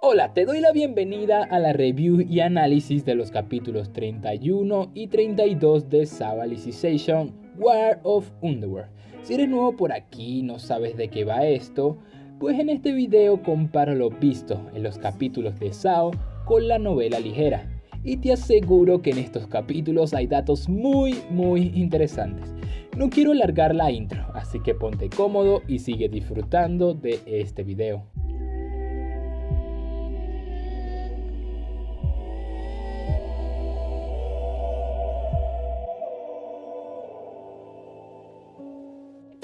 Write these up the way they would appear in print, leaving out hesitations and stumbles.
Hola, te doy la bienvenida a la review y análisis de los capítulos 31 y 32 de Saba Alicization War of Underworld. Si eres nuevo por aquí y no sabes de qué va esto, pues en este video comparo lo visto en los capítulos de Sao con la novela ligera. Y te aseguro que en estos capítulos hay datos muy interesantes. No quiero alargar la intro, así que ponte cómodo y sigue disfrutando de este video.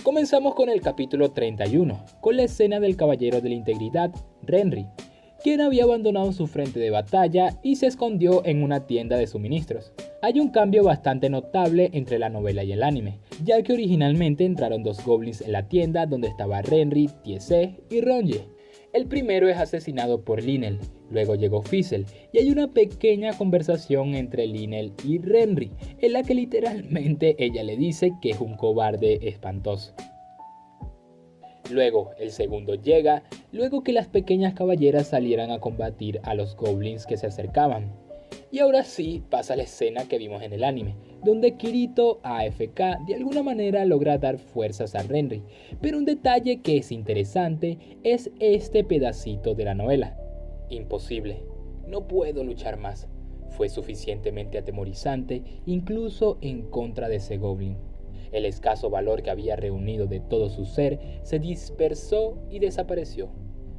Comenzamos con el capítulo 31, con la escena del Caballero de la Integridad, Renry, quien había abandonado su frente de batalla y se escondió en una tienda de suministros. Hay un cambio bastante notable entre la novela y el anime, ya que originalmente entraron dos goblins en la tienda donde estaba Renry, Tiese y Ronje. El primero es asesinado por Lynel, luego llegó Fizzle y hay una pequeña conversación entre Lynel y Renry, en la que literalmente ella le dice que es un cobarde espantoso. Luego el segundo llega, luego que las pequeñas caballeras salieran a combatir a los goblins que se acercaban. Y ahora sí pasa la escena que vimos en el anime, donde Kirito AFK de alguna manera logra dar fuerzas a Renry, pero un detalle que es interesante es este pedacito de la novela. Imposible, no puedo luchar más. Fue suficientemente atemorizante, incluso en contra de ese goblin. El escaso valor que había reunido de todo su ser se dispersó y desapareció.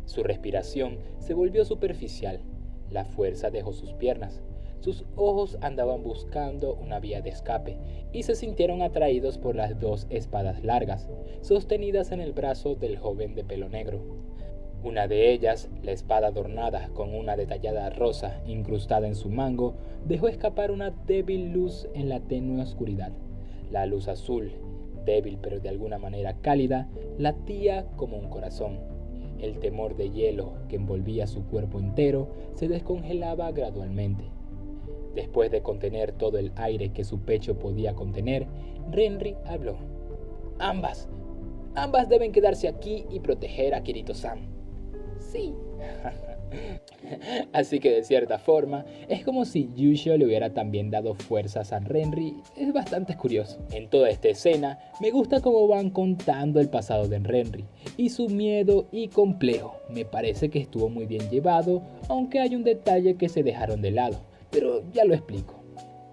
Su respiración se volvió superficial. La fuerza dejó sus piernas. Sus ojos andaban buscando una vía de escape y se sintieron atraídos por las dos espadas largas, sostenidas en el brazo del joven de pelo negro. Una de ellas, la espada adornada con una detallada rosa incrustada en su mango, dejó escapar una débil luz en la tenue oscuridad. La luz azul, débil pero de alguna manera cálida, latía como un corazón. El temor de hielo que envolvía su cuerpo entero se descongelaba gradualmente. Después de contener todo el aire que su pecho podía contener, Renry habló. Ambas deben quedarse aquí y proteger a Kirito-san. Sí. Así que de cierta forma, es como si Yusho le hubiera también dado fuerzas a Renry. Es bastante curioso. En toda esta escena, me gusta cómo van contando el pasado de Renry y su miedo y complejo. Me parece que estuvo muy bien llevado, aunque hay un detalle que se dejaron de lado, pero ya lo explico.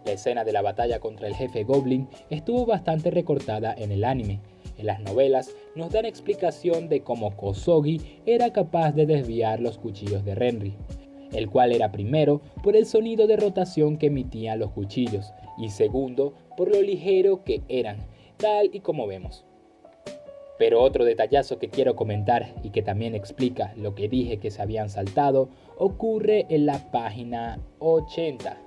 La escena de la batalla contra el jefe Goblin estuvo bastante recortada en el anime. En las novelas nos dan explicación de cómo Kosogi era capaz de desviar los cuchillos de Renry, el cual era primero por el sonido de rotación que emitían los cuchillos y segundo por lo ligero que eran, tal y como vemos. Pero otro detallazo que quiero comentar y que también explica lo que dije que se habían saltado ocurre en la página 80.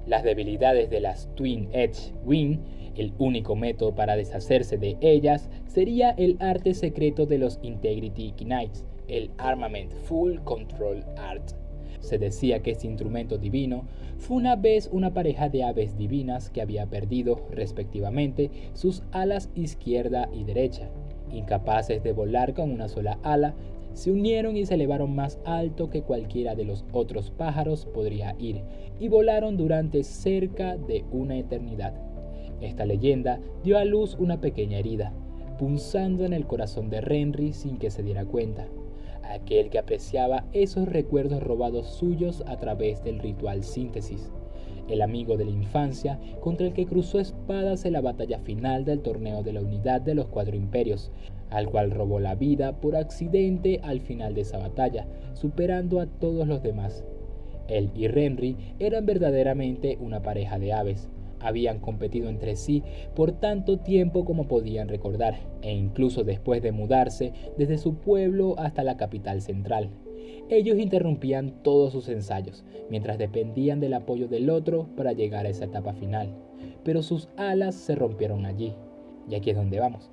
Las debilidades de las Twin Edge Wing, el único método para deshacerse de ellas sería el arte secreto de los Integrity Knights, el Armament Full Control Art. Se decía que este instrumento divino fue una vez una pareja de aves divinas que había perdido, respectivamente, sus alas izquierda y derecha. Incapaces de volar con una sola ala, se unieron y se elevaron más alto que cualquiera de los otros pájaros podría ir, y volaron durante cerca de una eternidad. Esta leyenda dio a luz una pequeña herida, punzando en el corazón de Renry sin que se diera cuenta. Aquel que apreciaba esos recuerdos robados suyos a través del ritual síntesis. El amigo de la infancia contra el que cruzó espadas en la batalla final del torneo de la unidad de los Cuatro Imperios, al cual robó la vida por accidente al final de esa batalla, superando a todos los demás. Él y Renry eran verdaderamente una pareja de aves. Habían competido entre sí por tanto tiempo como podían recordar, e incluso después de mudarse desde su pueblo hasta la capital central. Ellos interrumpían todos sus ensayos, mientras dependían del apoyo del otro para llegar a esa etapa final. Pero sus alas se rompieron allí, y aquí es donde vamos.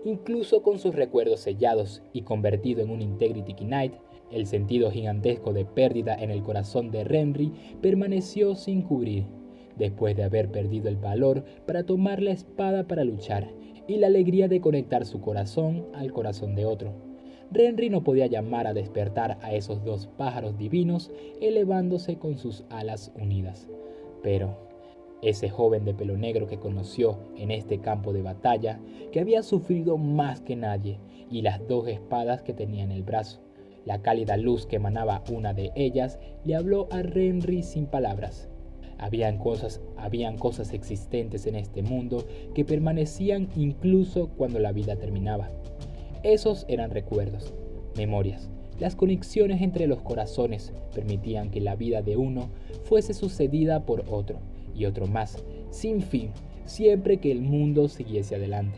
Incluso con sus recuerdos sellados y convertido en un Integrity Knight, el sentido gigantesco de pérdida en el corazón de Renry permaneció sin cubrir, después de haber perdido el valor para tomar la espada para luchar y la alegría de conectar su corazón al corazón de otro. Renry no podía llamar a despertar a esos dos pájaros divinos elevándose con sus alas unidas. Pero ese joven de pelo negro que conoció en este campo de batalla, que había sufrido más que nadie, y las dos espadas que tenía en el brazo, la cálida luz que emanaba una de ellas, le habló a Renry sin palabras. Habían cosas existentes en este mundo que permanecían incluso cuando la vida terminaba. Esos eran recuerdos, memorias. Las conexiones entre los corazones permitían que la vida de uno fuese sucedida por otro y otro más, sin fin, siempre que el mundo siguiese adelante.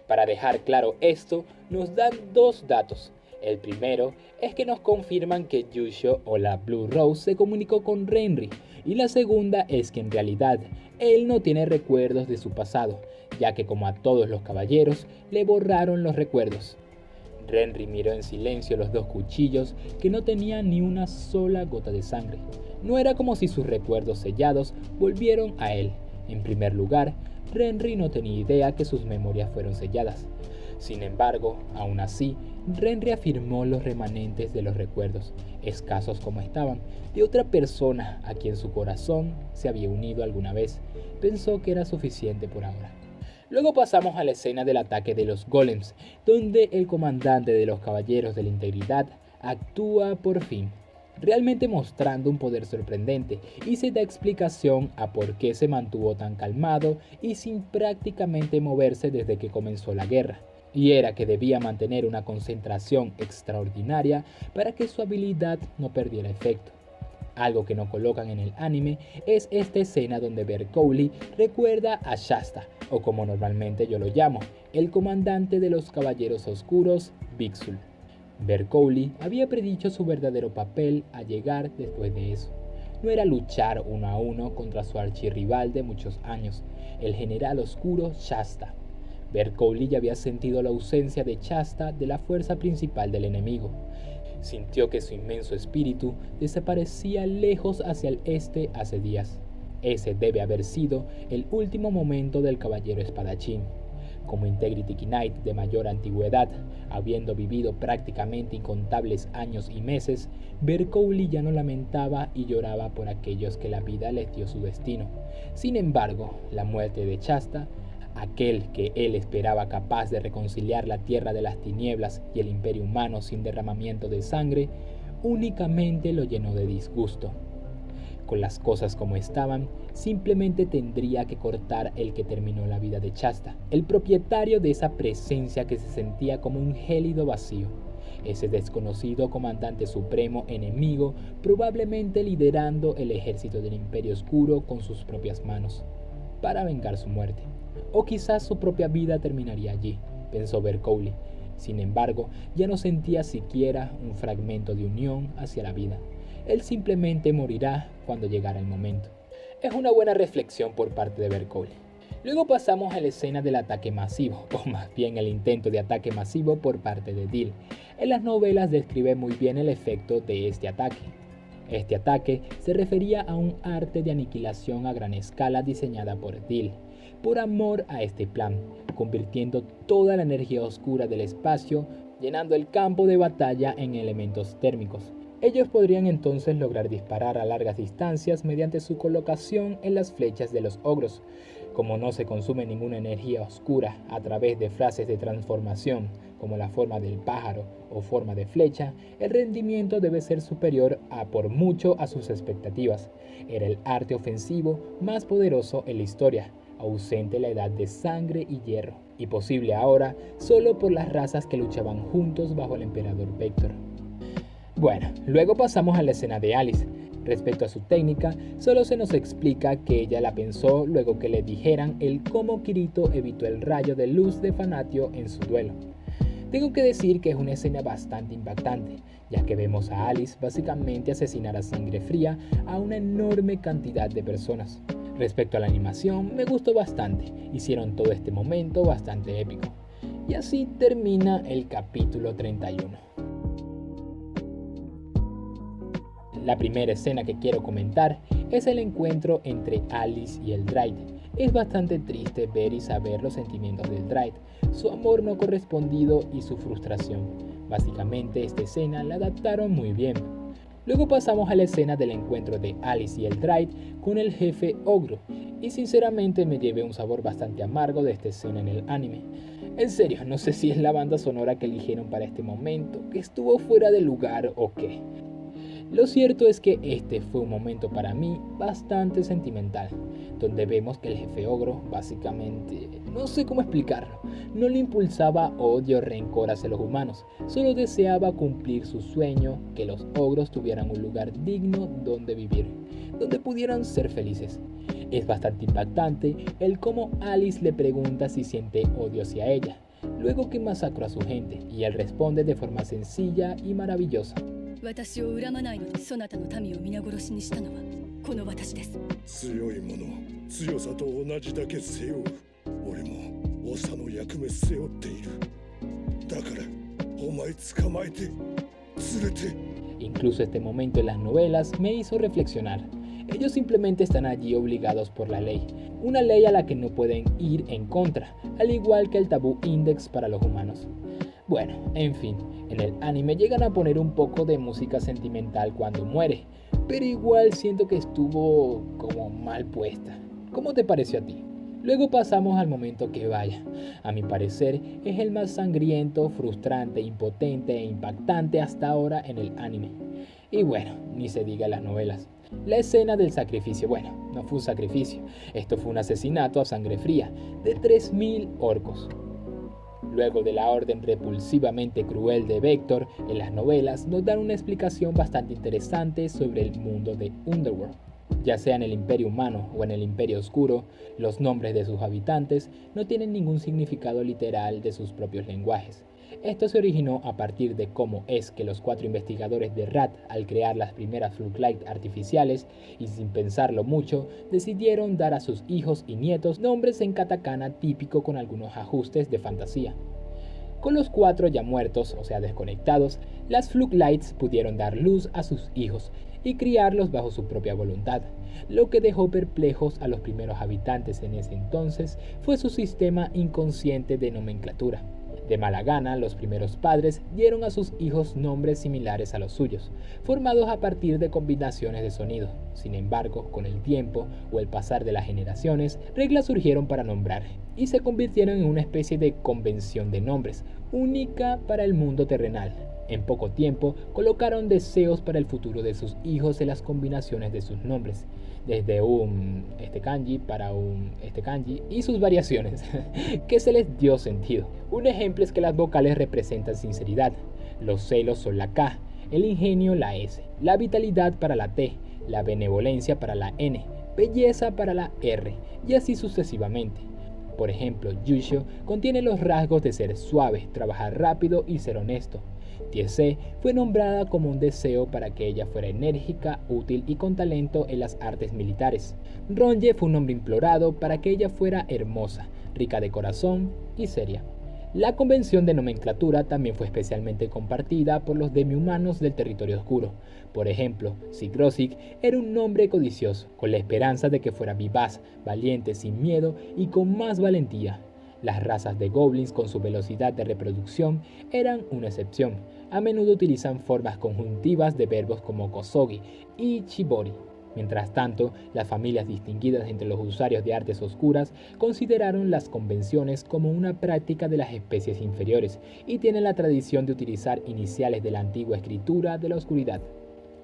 Para dejar claro esto, nos dan dos datos. El primero es que nos confirman que Yusho o la Blue Rose se comunicó con Renry, y la segunda es que en realidad él no tiene recuerdos de su pasado, ya que como a todos los caballeros, le borraron los recuerdos. Renry miró en silencio los dos cuchillos que no tenían ni una sola gota de sangre. No era como si sus recuerdos sellados volvieron a él. En primer lugar, Renry no tenía idea que sus memorias fueron selladas. Sin embargo, aún así, Renry afirmó los remanentes de los recuerdos, escasos como estaban, de otra persona a quien su corazón se había unido alguna vez. Pensó que era suficiente por ahora. Luego pasamos a la escena del ataque de los golems, donde el comandante de los Caballeros de la Integridad actúa por fin, realmente mostrando un poder sorprendente, y se da explicación a por qué se mantuvo tan calmado y sin prácticamente moverse desde que comenzó la guerra. Y era que debía mantener una concentración extraordinaria para que su habilidad no perdiera efecto. Algo que no colocan en el anime es esta escena donde Bercowli recuerda a Shasta, o como normalmente yo lo llamo, el comandante de los Caballeros Oscuros, Bixul. Bercowli había predicho su verdadero papel a llegar después de eso. No era luchar uno a uno contra su archirrival de muchos años, el general oscuro Shasta. Bercowli ya había sentido la ausencia de Shasta de la fuerza principal del enemigo. Sintió que su inmenso espíritu desaparecía lejos hacia el este hace días. Ese debe haber sido el último momento del caballero espadachín. Como Integrity Knight de mayor antigüedad, habiendo vivido prácticamente incontables años y meses, Bercowli ya no lamentaba y lloraba por aquellos que la vida les dio su destino. Sin embargo, la muerte de Shasta, aquel que él esperaba capaz de reconciliar la tierra de las tinieblas y el imperio humano sin derramamiento de sangre, únicamente lo llenó de disgusto. Con las cosas como estaban, simplemente tendría que cortar el que terminó la vida de Shasta, el propietario de esa presencia que se sentía como un gélido vacío, ese desconocido comandante supremo enemigo, probablemente liderando el ejército del Imperio Oscuro con sus propias manos, para vengar su muerte. O quizás su propia vida terminaría allí, pensó Bercowli. Sin embargo, ya no sentía siquiera un fragmento de unión hacia la vida. Él simplemente morirá cuando llegara el momento. Es una buena reflexión por parte de Bercowli. Luego pasamos a la escena del ataque masivo, o más bien el intento de ataque masivo por parte de Dil. En las novelas describe muy bien el efecto de este ataque. Este ataque se refería a un arte de aniquilación a gran escala diseñada por Dil, por amor a este plan, convirtiendo toda la energía oscura del espacio, llenando el campo de batalla en elementos térmicos. Ellos podrían entonces lograr disparar a largas distancias mediante su colocación en las flechas de los ogros. Como no se consume ninguna energía oscura a través de frases de transformación, como la forma del pájaro o forma de flecha, el rendimiento debe ser superior por mucho a sus expectativas. Era el arte ofensivo más poderoso en la historia, ausente en la edad de sangre y hierro, y posible ahora solo por las razas que luchaban juntos bajo el emperador Vector. Bueno, luego pasamos a la escena de Alice. Respecto a su técnica, solo se nos explica que ella la pensó luego que le dijeran el cómo Kirito evitó el rayo de luz de Fanatio en su duelo. Tengo que decir que es una escena bastante impactante, ya que vemos a Alice básicamente asesinar a sangre fría a una enorme cantidad de personas. Respecto a la animación, me gustó bastante, hicieron todo este momento bastante épico. Y así termina el capítulo 31. La primera escena que quiero comentar es el encuentro entre Alice y el Eldraite. Es bastante triste ver y saber los sentimientos del Eldraite, su amor no correspondido y su frustración. Básicamente esta escena la adaptaron muy bien. Luego pasamos a la escena del encuentro de Alice y el Eldraite con el jefe ogro, y sinceramente me llevé un sabor bastante amargo de esta escena en el anime. En serio, no sé si es la banda sonora que eligieron para este momento, que estuvo fuera de lugar o qué. Lo cierto es que este fue un momento para mí bastante sentimental, donde vemos que el jefe ogro básicamente, no sé cómo explicarlo, no le impulsaba odio o rencor hacia los humanos, solo deseaba cumplir su sueño, que los ogros tuvieran un lugar digno donde vivir, donde pudieran ser felices. Es bastante impactante el cómo Alice le pregunta si siente odio hacia ella, luego que masacró a su gente, y él responde de forma sencilla y maravillosa. 私を恨まないのにそなたの民を皆殺しにしたのはこの私です。強い者、強さと同じだけ背負う。俺も長の役目背負っている。だからお前捕まえて連れて。Incluso este momento en las novelas me hizo reflexionar. Ellos simplemente están allí obligados por la ley, una ley a la que no pueden ir en contra, al igual que el tabú index para los humanos. Bueno, en fin, en el anime llegan a poner un poco de música sentimental cuando muere, pero igual siento que estuvo como mal puesta. ¿Cómo te pareció a ti? Luego pasamos al momento que vaya, a mi parecer es el más sangriento, frustrante, impotente e impactante hasta ahora en el anime. Y bueno, ni se diga las novelas. La escena del sacrificio, bueno, no fue un sacrificio, esto fue un asesinato a sangre fría de 3000 orcos. Luego de la orden repulsivamente cruel de Vector, en las novelas nos dan una explicación bastante interesante sobre el mundo de Underworld. Ya sea en el Imperio Humano o en el Imperio Oscuro, los nombres de sus habitantes no tienen ningún significado literal de sus propios lenguajes. Esto se originó a partir de cómo es que los 4 investigadores de Rat, al crear las primeras Fluglight artificiales y sin pensarlo mucho, decidieron dar a sus hijos y nietos nombres en katakana típico con algunos ajustes de fantasía. Con los 4 ya muertos, o sea desconectados, las Fluglights pudieron dar luz a sus hijos y criarlos bajo su propia voluntad. Lo que dejó perplejos a los primeros habitantes en ese entonces fue su sistema inconsciente de nomenclatura. De mala gana, los primeros padres dieron a sus hijos nombres similares a los suyos, formados a partir de combinaciones de sonido. Sin embargo, con el tiempo o el pasar de las generaciones, reglas surgieron para nombrar y se convirtieron en una especie de convención de nombres, única para el mundo terrenal. En poco tiempo, colocaron deseos para el futuro de sus hijos en las combinaciones de sus nombres, desde un este kanji para un este kanji y sus variaciones, que se les dio sentido. Un ejemplo es que las vocales representan sinceridad, los celos son la K, el ingenio la S, la vitalidad para la T, la benevolencia para la N, belleza para la R, y así sucesivamente. Por ejemplo, Yusho contiene los rasgos de ser suave, trabajar rápido y ser honesto. Tiese fue nombrada como un deseo para que ella fuera enérgica, útil y con talento en las artes militares. Ronje fue un nombre implorado para que ella fuera hermosa, rica de corazón y seria. La convención de nomenclatura también fue especialmente compartida por los demi-humanos del territorio oscuro. Por ejemplo, Sigrosik era un nombre codicioso, con la esperanza de que fuera vivaz, valiente, sin miedo y con más valentía. Las razas de goblins con su velocidad de reproducción eran una excepción. A menudo utilizan formas conjuntivas de verbos como kosogi y chibori. Mientras tanto, las familias distinguidas entre los usuarios de artes oscuras consideraron las convenciones como una práctica de las especies inferiores y tienen la tradición de utilizar iniciales de la antigua escritura de la oscuridad.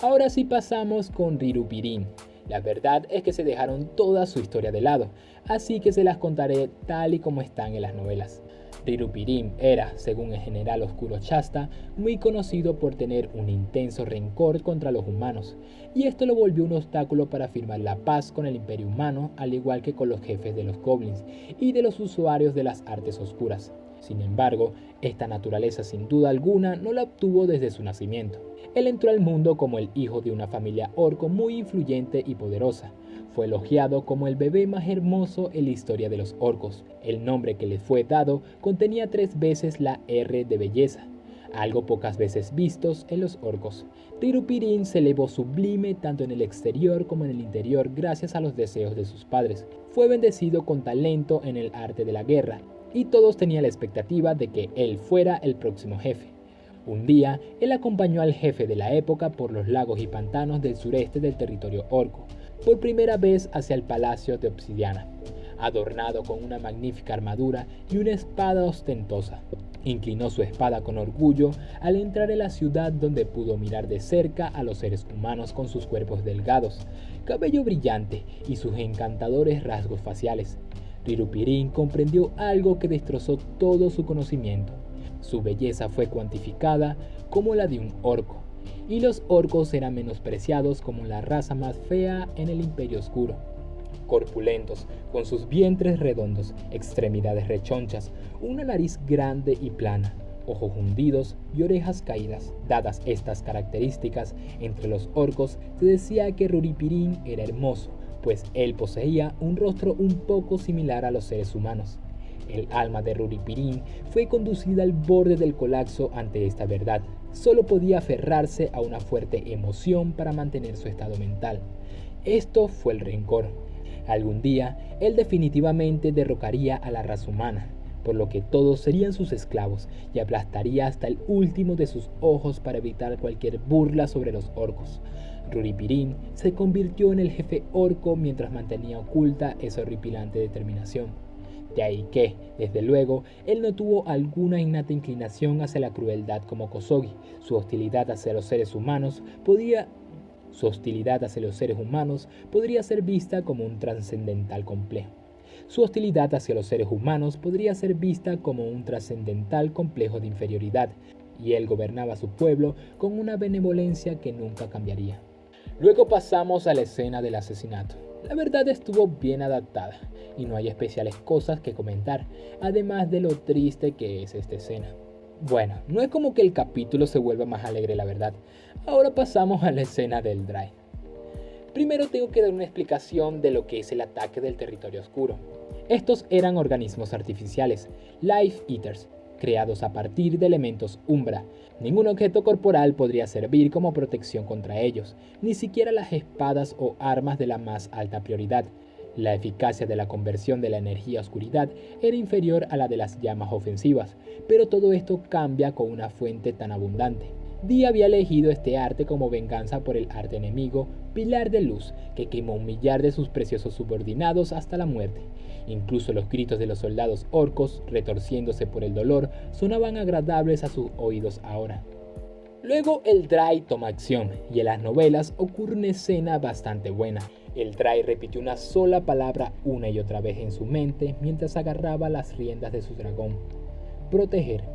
Ahora sí pasamos con Rirupirin. La verdad es que se dejaron toda su historia de lado, así que se las contaré tal y como están en las novelas. Rirupirin era, según el general Oscuro Shasta, muy conocido por tener un intenso rencor contra los humanos, y esto lo volvió un obstáculo para firmar la paz con el Imperio Humano, al igual que con los jefes de los goblins y de los usuarios de las artes oscuras. Sin embargo, esta naturaleza sin duda alguna no la obtuvo desde su nacimiento. Él entró al mundo como el hijo de una familia orco muy influyente y poderosa. Fue elogiado como el bebé más hermoso en la historia de los orcos. El nombre que le fue dado contenía 3 veces la R de belleza, algo pocas veces vistos en los orcos. Rirupirin se elevó sublime tanto en el exterior como en el interior gracias a los deseos de sus padres. Fue bendecido con talento en el arte de la guerra, y todos tenían la expectativa de que él fuera el próximo jefe. Un día, él acompañó al jefe de la época por los lagos y pantanos del sureste del territorio orco, por primera vez hacia el palacio de obsidiana, adornado con una magnífica armadura y una espada ostentosa. Inclinó su espada con orgullo al entrar en la ciudad, donde pudo mirar de cerca a los seres humanos con sus cuerpos delgados, cabello brillante y sus encantadores rasgos faciales. Rirupirín comprendió algo que destrozó todo su conocimiento. Su belleza fue cuantificada como la de un orco, y los orcos eran menospreciados como la raza más fea en el Imperio Oscuro. Corpulentos, con sus vientres redondos, extremidades rechonchas, una nariz grande y plana, ojos hundidos y orejas caídas. Dadas estas características, entre los orcos se decía que Ruripirín era hermoso, pues él poseía un rostro un poco similar a los seres humanos. El alma de Ruripirín fue conducida al borde del colapso ante esta verdad. Solo podía aferrarse a una fuerte emoción para mantener su estado mental. Esto fue el rencor. Algún día, él definitivamente derrocaría a la raza humana, por lo que todos serían sus esclavos, y aplastaría hasta el último de sus ojos para evitar cualquier burla sobre los orcos. Ruripirín se convirtió en el jefe orco mientras mantenía oculta esa horripilante determinación. De ahí que, desde luego, él no tuvo alguna innata inclinación hacia la crueldad como Kosogi. Su hostilidad hacia los seres humanos podría ser vista como un trascendental complejo. De inferioridad, y él gobernaba a su pueblo con una benevolencia que nunca cambiaría. Luego pasamos a la escena del asesinato. La verdad estuvo bien adaptada, y no hay especiales cosas que comentar, además de lo triste que es esta escena. Bueno, no es como que el capítulo se vuelva más alegre, la verdad. Ahora pasamos a la escena del Dry. Primero tengo que dar una explicación de lo que es el ataque del territorio oscuro. Estos eran organismos artificiales, Life Eaters, creados a partir de elementos Umbra. Ningún objeto corporal podría servir como protección contra ellos, ni siquiera las espadas o armas de la más alta prioridad. La eficacia de la conversión de la energía a oscuridad era inferior a la de las llamas ofensivas, pero todo esto cambia con una fuente tan abundante. Dee había elegido este arte como venganza por el arte enemigo, Pilar de Luz, que quemó 1 millar de sus preciosos subordinados hasta la muerte. Incluso los gritos de los soldados orcos, retorciéndose por el dolor, sonaban agradables a sus oídos ahora. Luego el Dry toma acción, y en las novelas ocurre una escena bastante buena. El Dry repitió una sola palabra una y otra vez en su mente mientras agarraba las riendas de su dragón. Proteger.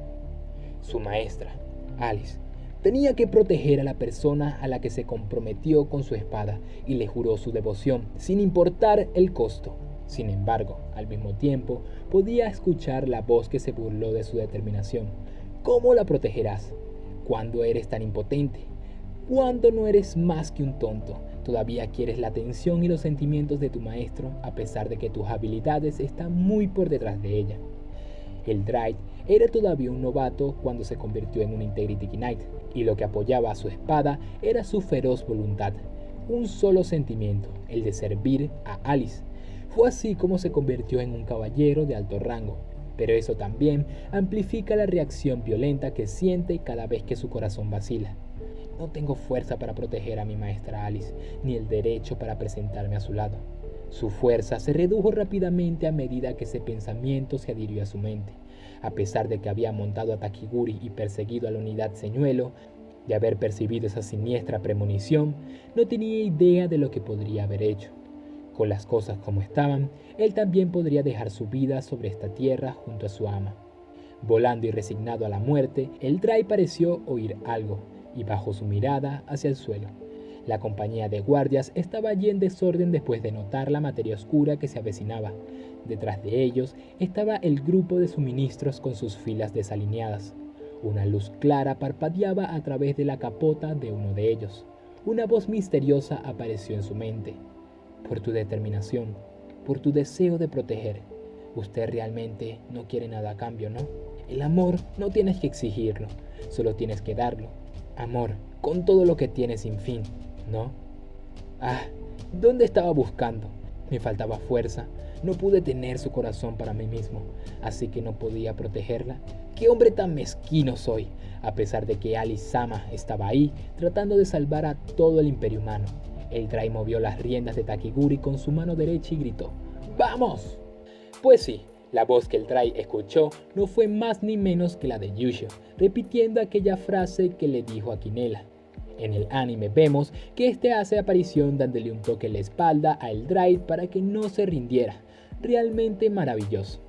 Su maestra, Alice, tenía que proteger a la persona a la que se comprometió con su espada y le juró su devoción, sin importar el costo. Sin embargo, al mismo tiempo, podía escuchar la voz que se burló de su determinación. ¿Cómo la protegerás? ¿Cuándo eres tan impotente? ¿Cuándo no eres más que un tonto? Todavía quieres la atención y los sentimientos de tu maestro, a pesar de que tus habilidades están muy por detrás de ella. El Dry era todavía un novato cuando se convirtió en un Integrity Knight, y lo que apoyaba a su espada era su feroz voluntad, un solo sentimiento, el de servir a Alice. Fue así como se convirtió en un caballero de alto rango, pero eso también amplifica la reacción violenta que siente cada vez que su corazón vacila. No tengo fuerza para proteger a mi maestra Alice, ni el derecho para presentarme a su lado. Su fuerza se redujo rápidamente a medida que ese pensamiento se adhirió a su mente. A pesar de que había montado a Takiguri y perseguido a la unidad Señuelo, de haber percibido esa siniestra premonición, no tenía idea de lo que podría haber hecho. Con las cosas como estaban, él también podría dejar su vida sobre esta tierra junto a su ama. Volando y resignado a la muerte, el Dry pareció oír algo, y bajó su mirada hacia el suelo. La compañía de guardias estaba allí en desorden después de notar la materia oscura que se avecinaba. Detrás de ellos estaba el grupo de suministros con sus filas desalineadas. Una luz clara parpadeaba a través de la capota de uno de ellos. Una voz misteriosa apareció en su mente. Por tu determinación, por tu deseo de proteger, usted realmente no quiere nada a cambio, ¿no? El amor no tienes que exigirlo, solo tienes que darlo. Amor, con todo lo que tienes sin fin, ¿no? ¿Dónde estaba buscando? Me faltaba fuerza, No pude tener su corazón para mí mismo, así que no podía protegerla. ¡Qué hombre tan mezquino soy! A pesar de que Alice-sama estaba ahí, tratando de salvar a todo el imperio humano. El Drai movió las riendas de Takiguri con su mano derecha y gritó: ¡Vamos! Pues sí, la voz que el Drai escuchó no fue más ni menos que la de Yusho, repitiendo aquella frase que le dijo a Quinella. En el anime vemos que este hace aparición dándole un toque en la espalda a el Drai para que no se rindiera. Realmente maravilloso.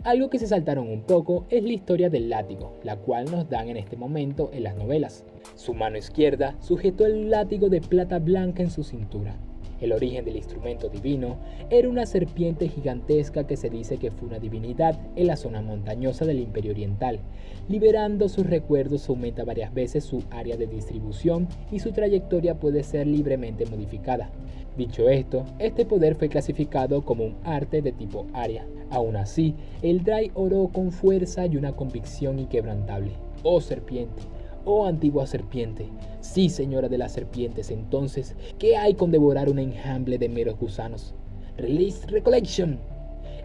Algo que se saltaron un poco es la historia del látigo, la cual nos dan en este momento en las novelas. Su mano izquierda sujetó el látigo de plata blanca en su cintura. El origen del instrumento divino era una serpiente gigantesca que se dice que fue una divinidad en la zona montañosa del Imperio Oriental. Liberando sus recuerdos aumenta varias veces su área de distribución y su trayectoria puede ser libremente modificada. Dicho esto, este poder fue clasificado como un arte de tipo área. Aún así, el Drai oró con fuerza y una convicción inquebrantable. ¡Oh serpiente! ¡Oh antigua serpiente! Sí, señora de las serpientes, entonces, ¿qué hay con devorar un enjambre de meros gusanos? ¡Release Recollection!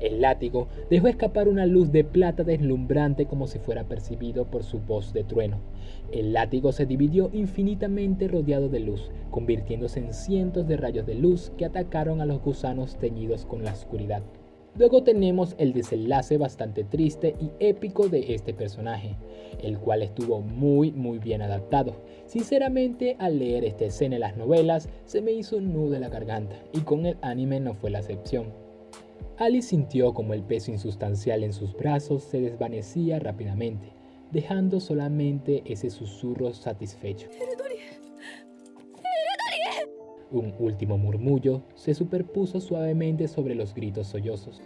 El látigo dejó escapar una luz de plata deslumbrante como si fuera percibido por su voz de trueno. El látigo se dividió infinitamente rodeado de luz, convirtiéndose en cientos de rayos de luz que atacaron a los gusanos teñidos con la oscuridad. Luego tenemos el desenlace bastante triste y épico de este personaje, el cual estuvo muy bien adaptado. Sinceramente, al leer esta escena en las novelas, se me hizo un nudo en la garganta, y con el anime no fue la excepción. Alice sintió como el peso insustancial en sus brazos se desvanecía rápidamente, dejando solamente ese susurro satisfecho. Un último murmullo se superpuso suavemente sobre los gritos sollozos.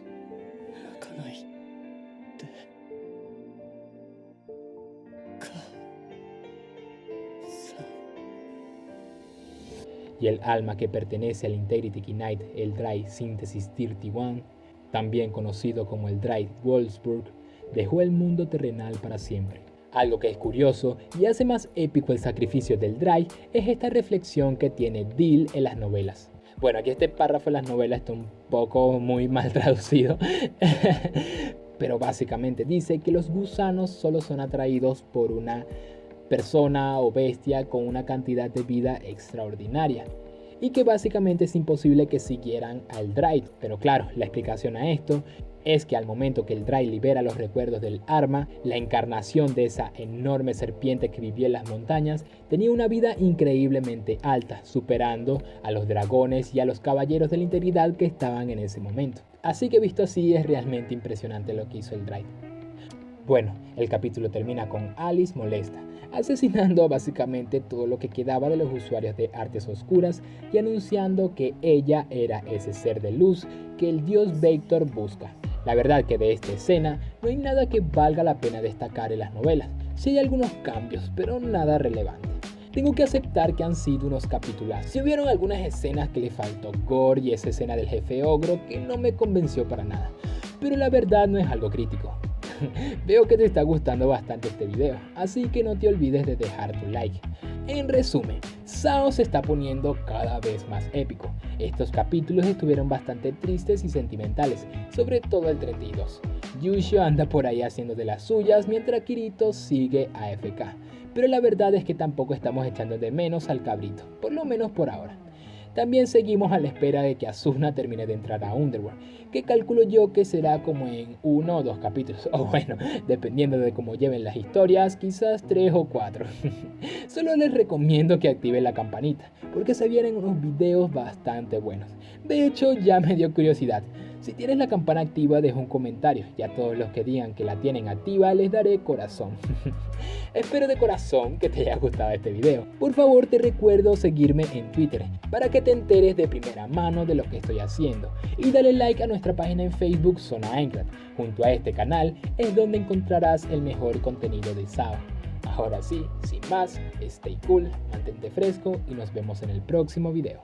Y el alma que pertenece al Integrity Knight, el Drai Synthesis 31, también conocido como el Drai Wolfsburg, dejó el mundo terrenal para siempre. Algo que es curioso y hace más épico el sacrificio del Drai es esta reflexión que tiene Dill en las novelas. Bueno, aquí este párrafo en las novelas está un poco muy mal traducido, pero básicamente dice que los gusanos solo son atraídos por una persona o bestia con una cantidad de vida extraordinaria y que básicamente es imposible que siguieran al Drai. Pero claro, la explicación a esto es que al momento que el Drai libera los recuerdos del arma, la encarnación de esa enorme serpiente que vivía en las montañas tenía una vida increíblemente alta, superando a los dragones y a los caballeros de la integridad que estaban en ese momento. Así que visto así es realmente impresionante lo que hizo el Drai. Bueno, el capítulo termina con Alice molesta, asesinando básicamente todo lo que quedaba de los usuarios de artes oscuras y anunciando que ella era ese ser de luz que el dios Vector busca. La verdad que de esta escena no hay nada que valga la pena destacar en las novelas. Sí hay algunos cambios, pero nada relevante. Tengo que aceptar que han sido unos capítulos. Si hubieron algunas escenas que le faltó gore y esa escena del jefe ogro que no me convenció para nada. Pero la verdad no es algo crítico. Veo que te está gustando bastante este video, así que no te olvides de dejar tu like. En resumen, SAO se está poniendo cada vez más épico. Estos capítulos estuvieron bastante tristes y sentimentales, sobre todo el 32. Yusho anda por ahí haciendo de las suyas mientras Kirito sigue AFK. Pero la verdad es que tampoco estamos echando de menos al cabrito, por lo menos por ahora. También seguimos a la espera de que Asuna termine de entrar a Underworld, que calculo yo que será como en 1 o 2 capítulos, o bueno, dependiendo de cómo lleven las historias, quizás 3 o 4. Solo les recomiendo que activen la campanita, porque se vienen unos videos bastante buenos. De hecho, ya me dio curiosidad. Si tienes la campana activa, deja un comentario, y a todos los que digan que la tienen activa les daré corazón. Espero de corazón que te haya gustado este video. Por favor, te recuerdo seguirme en Twitter para que te enteres de primera mano de lo que estoy haciendo, y dale like a nuestra página en Facebook Zona Aincrad. Junto a este canal es donde encontrarás el mejor contenido de SAO. Ahora sí, sin más, stay cool, mantente fresco y nos vemos en el próximo video.